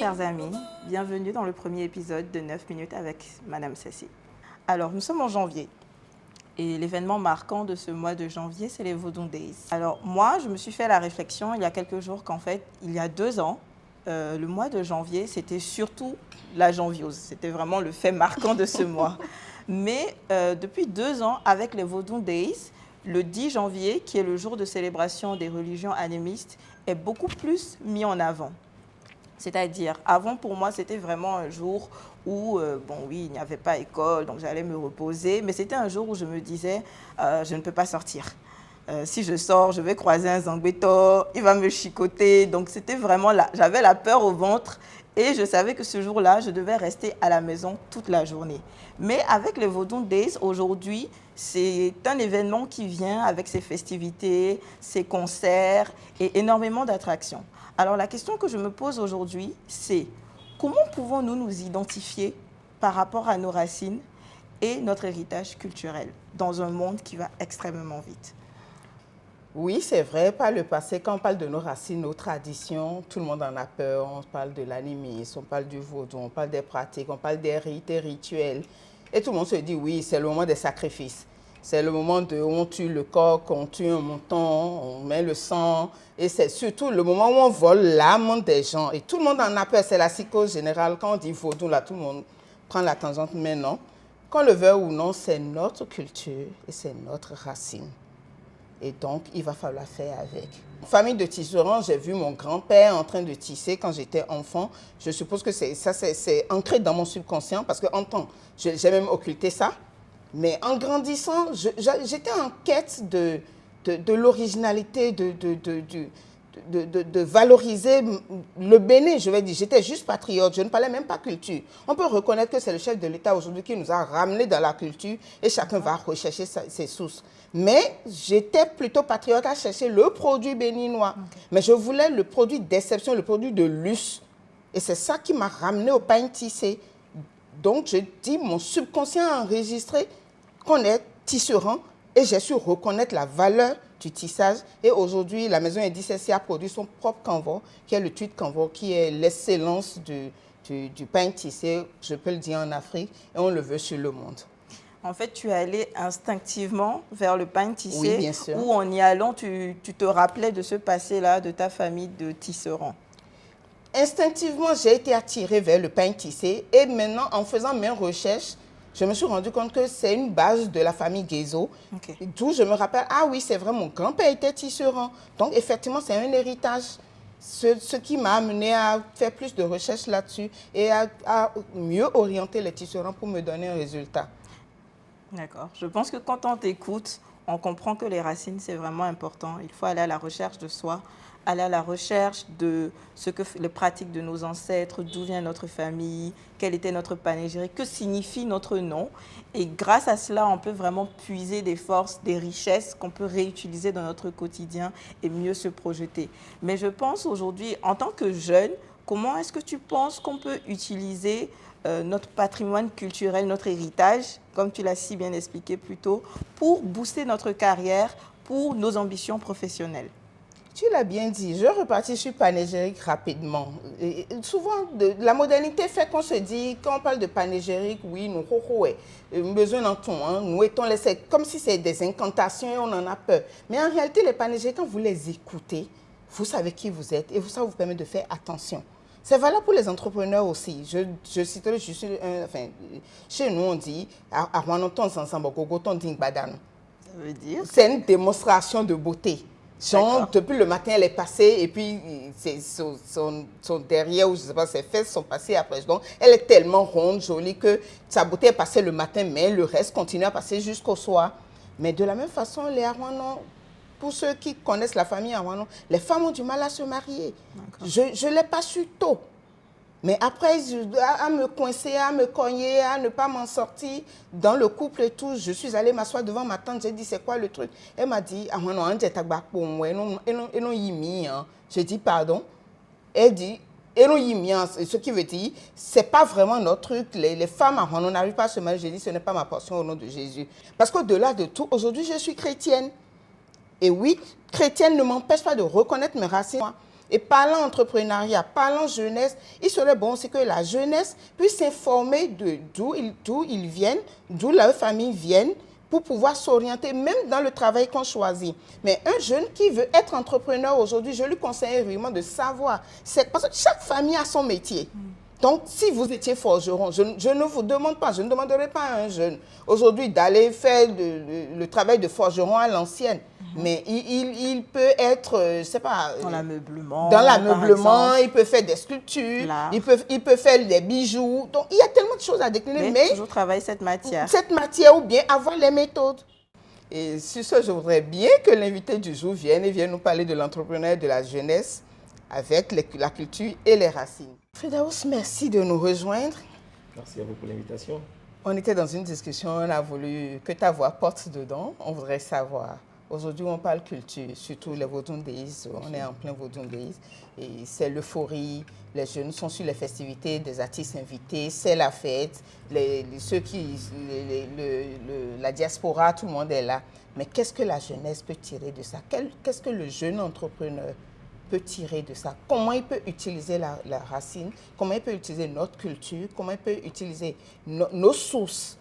chers amis, bienvenue dans le premier épisode de 9 minutes avec Madame Cécile. Alors, nous sommes en janvier et l'événement marquant de ce mois de janvier, c'est les Vodun Days. Alors, moi, je me suis fait la réflexion il y a quelques jours qu'en fait, il y a 2 ans, le mois de janvier, c'était surtout la janviose. C'était vraiment le fait marquant de ce mois. Mais depuis 2 ans, avec les Vodun Days, le 10 janvier, qui est le jour de célébration des religions animistes, est beaucoup plus mis en avant. C'est-à-dire, avant, pour moi, c'était vraiment un jour où, bon, oui, il n'y avait pas école, donc j'allais me reposer, mais c'était un jour où je me disais, je ne peux pas sortir. Si je sors, je vais croiser un Zangbeto, il va me chicoter. Donc, c'était vraiment là. J'avais la peur au ventre et je savais que ce jour-là, je devais rester à la maison toute la journée. Mais avec les Vodun Days, aujourd'hui, c'est un événement qui vient avec ses festivités, ses concerts et énormément d'attractions. Alors, la question que je me pose aujourd'hui, c'est comment pouvons-nous nous identifier par rapport à nos racines et notre héritage culturel dans un monde qui va extrêmement vite? Oui, c'est vrai, par le passé, quand on parle de nos racines, nos traditions, tout le monde en a peur. On parle de l'animisme, on parle du vaudou, on parle des pratiques, on parle des rites, des rituels. Et tout le monde se dit, oui, c'est le moment des sacrifices. C'est le moment où on tue le coq, on tue un mouton, on met le sang. Et c'est surtout le moment où on vole l'âme des gens. Et tout le monde en a peur, c'est la psychose générale. Quand on dit vaudou, là, tout le monde prend la tangente, mais non. Qu'on le veuille ou non, c'est notre culture et c'est notre racine. Et donc, il va falloir faire avec. Famille de tisserands, j'ai vu mon grand-père en train de tisser quand j'étais enfant. Je suppose que c'est ancré dans mon subconscient parce qu'enfant, j'ai même occulté ça. Mais en grandissant, j'étais en quête de l'originalité, de valoriser le Bénin, je vais dire. J'étais juste patriote, je ne parlais même pas culture. On peut reconnaître que c'est le chef de l'État aujourd'hui qui nous a ramenés dans la culture et chacun va rechercher ses sources. Mais j'étais plutôt patriote à chercher le produit béninois. Okay. Mais je voulais le produit d'exception, le produit de luxe. Et c'est ça qui m'a ramené au pain tissé. Donc, je dis, mon subconscient a enregistré qu'on est tisserand et j'ai su reconnaître la valeur du tissage. Et aujourd'hui, la maison Edicessi a produit son propre canevas, qui est le tweed canevas, qui est l'excellence du pain tissé, je peux le dire, en Afrique, et on le veut sur le monde. En fait, tu es allé instinctivement vers le pain tissé, oui, bien sûr. Où en y allant, tu te rappelais de ce passé-là, de ta famille de tisserands. Instinctivement, j'ai été attirée vers le pain tissé et maintenant, en faisant mes recherches, je me suis rendu compte que c'est une base de la famille Guézo. Okay. D'où je me rappelle, ah oui, c'est vrai, mon grand-père était tisserand. Donc, effectivement, c'est un héritage. Ce qui m'a amené à faire plus de recherches là-dessus et à mieux orienter les tisserands pour me donner un résultat. D'accord. Je pense que quand on t'écoute, on comprend que les racines, c'est vraiment important. Il faut aller à la recherche de soi, aller à la recherche de ce que les pratiques de nos ancêtres, d'où vient notre famille, quel était notre panégyrique, que signifie notre nom. Et grâce à cela, on peut vraiment puiser des forces, des richesses qu'on peut réutiliser dans notre quotidien et mieux se projeter. Mais je pense aujourd'hui, en tant que jeune, comment est-ce que tu penses qu'on peut utiliser notre patrimoine culturel, notre héritage, comme tu l'as si bien expliqué plus tôt, pour booster notre carrière, pour nos ambitions professionnelles? Tu l'as bien dit, je repartis sur panégyrique rapidement. Et souvent, la modernité fait qu'on se dit, quand on parle de panégyrique, oui, nous, besoin d'entendre, hein, nous étons laissés, comme si c'est des incantations et on en a peur. Mais en réalité, les panégyriques, quand vous les écoutez, vous savez qui vous êtes et ça vous permet de faire attention. C'est valable pour les entrepreneurs aussi. Je citerai juste, enfin, chez nous, on dit, à Rwanoton, ensemble, Gogoton, Dingbadano. Ça veut dire? C'est une démonstration de beauté. Genre, depuis le matin, elle est passée et puis son derrière, ou je ne sais pas, ses fesses sont passées après. Donc, elle est tellement ronde, jolie que sa beauté est passée le matin, mais le reste continue à passer jusqu'au soir. Mais de la même façon, les Arwanon, pour ceux qui connaissent la famille Arwanon, les femmes ont du mal à se marier. Je ne l'ai pas su tôt. Mais après, à me coincer, à me cogner, à ne pas m'en sortir dans le couple et tout, je suis allée m'asseoir devant ma tante. J'ai dit, c'est quoi le truc? Elle m'a dit, ah non, j'ai dit, pardon. Elle dit, ce qui veut dire, c'est pas vraiment notre truc. Les femmes, on n'arrive pas à se marier. J'ai dit, ce n'est pas ma portion au nom de Jésus. Parce qu'au-delà de tout, aujourd'hui, je suis chrétienne. Et oui, chrétienne ne m'empêche pas de reconnaître mes racines. Et parlant entrepreneuriat, parlant jeunesse, il serait bon aussi que la jeunesse puisse s'informer d'où ils viennent, d'où leurs familles viennent, pour pouvoir s'orienter même dans le travail qu'on choisit. Mais un jeune qui veut être entrepreneur aujourd'hui, je lui conseille vraiment de savoir. Parce que chaque famille a son métier. Donc, si vous étiez forgeron, je ne vous demande pas, je ne demanderai pas à un jeune aujourd'hui d'aller faire le travail de forgeron à l'ancienne. Mais il peut être, je ne sais pas... Dans l'ameublement. Dans l'ameublement, il peut faire des sculptures, il peut faire des bijoux. Donc, il y a tellement de choses à décliner. Mais toujours travailler cette matière. Cette matière ou bien avoir les méthodes. Et sur ce, je voudrais bien que l'invité du jour vienne nous parler de l'entrepreneuriat de la jeunesse avec la culture et les racines. Firdaus, merci de nous rejoindre. Merci à vous pour l'invitation. On était dans une discussion, on a voulu que ta voix porte dedans. On voudrait savoir. Aujourd'hui, on parle culture, surtout les Vodun Days. On est en plein Vodun Days. Et c'est l'euphorie. Les jeunes sont sur les festivités, des artistes invités. C'est la fête. La diaspora, tout le monde est là. Mais qu'est-ce que la jeunesse peut tirer de ça? Qu'est-ce que le jeune entrepreneur peut tirer de ça? Comment il peut utiliser la racine? Comment il peut utiliser notre culture? Comment il peut utiliser nos sources,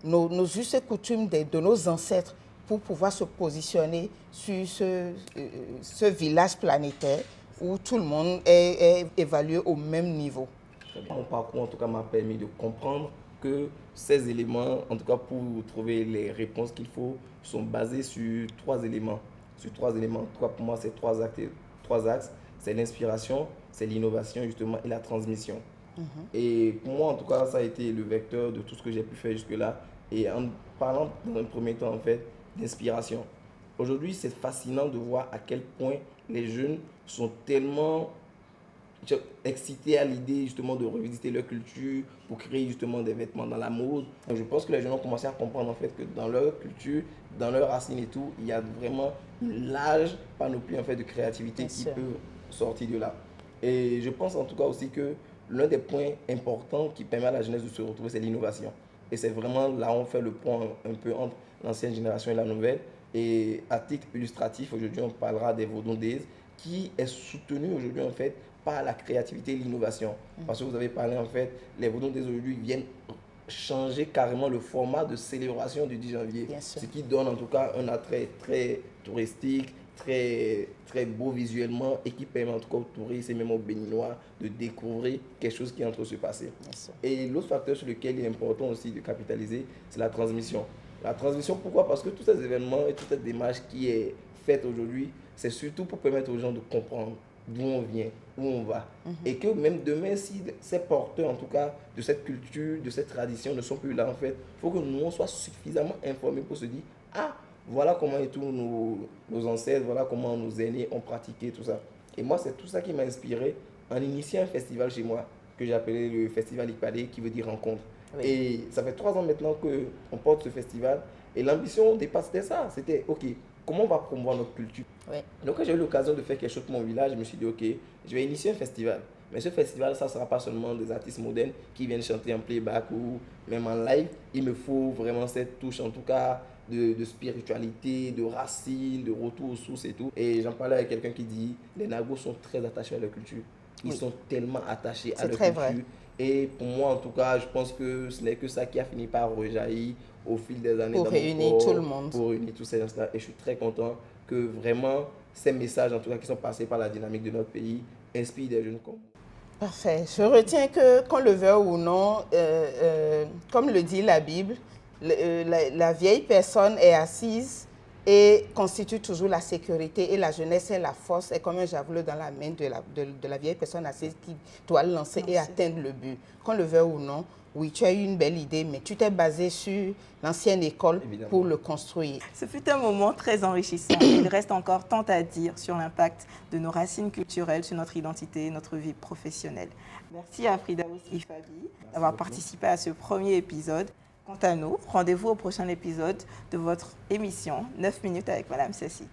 nos us et coutumes de nos ancêtres pour pouvoir se positionner sur ce village planétaire où tout le monde est évalué au même niveau? Mon parcours, en tout cas, m'a permis de comprendre que ces éléments, en tout cas pour trouver les réponses qu'il faut, sont basés sur trois éléments. En tout cas, pour moi, c'est trois axes. C'est l'inspiration, c'est l'innovation, justement, et la transmission. Et pour moi, en tout cas, ça a été le vecteur de tout ce que j'ai pu faire jusque-là. Et en parlant, dans un premier temps, en fait, d'inspiration. Aujourd'hui, c'est fascinant de voir à quel point les jeunes sont tellement excités à l'idée justement de revisiter leur culture pour créer justement des vêtements dans la mode. Je pense que les jeunes ont commencé à comprendre en fait que dans leur culture, dans leurs racines et tout, il y a vraiment une large panoplie en fait de créativité qui peut sortir de là. Et je pense en tout cas aussi que l'un des points importants qui permet à la jeunesse de se retrouver, c'est l'innovation. Et c'est vraiment là où on fait le point un peu entre l'ancienne génération et la nouvelle. Et à titre illustratif, aujourd'hui, on parlera des Vodun Days, qui est soutenu aujourd'hui en fait par la créativité et l'innovation. Parce que vous avez parlé en fait, les Vodun Days aujourd'hui viennent changer carrément le format de célébration du 10 janvier. Ce qui donne en tout cas un attrait très touristique, très beau visuellement et qui permet en tout cas aux touristes et même aux Béninois de découvrir quelque chose qui est en train de se passer. Et l'autre facteur sur lequel il est important aussi de capitaliser, c'est la transmission. La transmission, pourquoi? Parce que tous ces événements et toute cette démarche qui est faite aujourd'hui, c'est surtout pour permettre aux gens de comprendre d'où on vient, où on va. Et que même demain, si ces porteurs, en tout cas, de cette culture, de cette tradition ne sont plus là, en fait, il faut que nous, on soit suffisamment informés pour se dire, ah, voilà comment et tous nos ancêtres, voilà comment nos aînés ont pratiqué tout ça. Et moi, c'est tout ça qui m'a inspiré en initiant un festival chez moi, que j'ai appelé le Festival Ipade, qui veut dire rencontre. Oui. Et ça fait 3 ans maintenant qu'on porte ce festival. Et l'ambition au départ, c'était ça. C'était, OK, comment on va promouvoir notre culture? Oui. Donc, quand j'ai eu l'occasion de faire quelque chose pour mon village, je me suis dit, OK, je vais initier un festival. Mais ce festival, ça ne sera pas seulement des artistes modernes qui viennent chanter en playback ou même en live. Il me faut vraiment cette touche, en tout cas, de spiritualité, de racines, de retour aux sources et tout. Et j'en parlais avec quelqu'un qui dit, les Nagos sont très attachés à leur culture. Ils sont tellement attachés à leur culture. Vrai. Et pour moi, en tout cas, je pense que ce n'est que ça qui a fini par rejaillir au fil des années. Pour réunir tout le monde. Pour réunir tous ces gens-là. Et je suis très content que vraiment ces messages, en tout cas, qui sont passés par la dynamique de notre pays, inspirent des jeunes comme vous. Parfait. Je retiens que, qu'on le veuille ou non, comme le dit la Bible, la vieille personne est assise et constitue toujours la sécurité, et la jeunesse est la force, est comme un javelot dans la main de la vieille personne assise qui doit lancer et atteindre le but. Qu'on le veuille ou non, oui, tu as eu une belle idée, mais tu t'es basé sur l'ancienne école. Évidemment. Pour le construire. Ce fut un moment très enrichissant. Il reste encore tant à dire sur l'impact de nos racines culturelles sur notre identité et notre vie professionnelle. Merci à Firdaus Ifabi d'avoir participé à ce premier épisode. Quant à nous, rendez-vous au prochain épisode de votre émission 9 minutes avec Madame Ceci.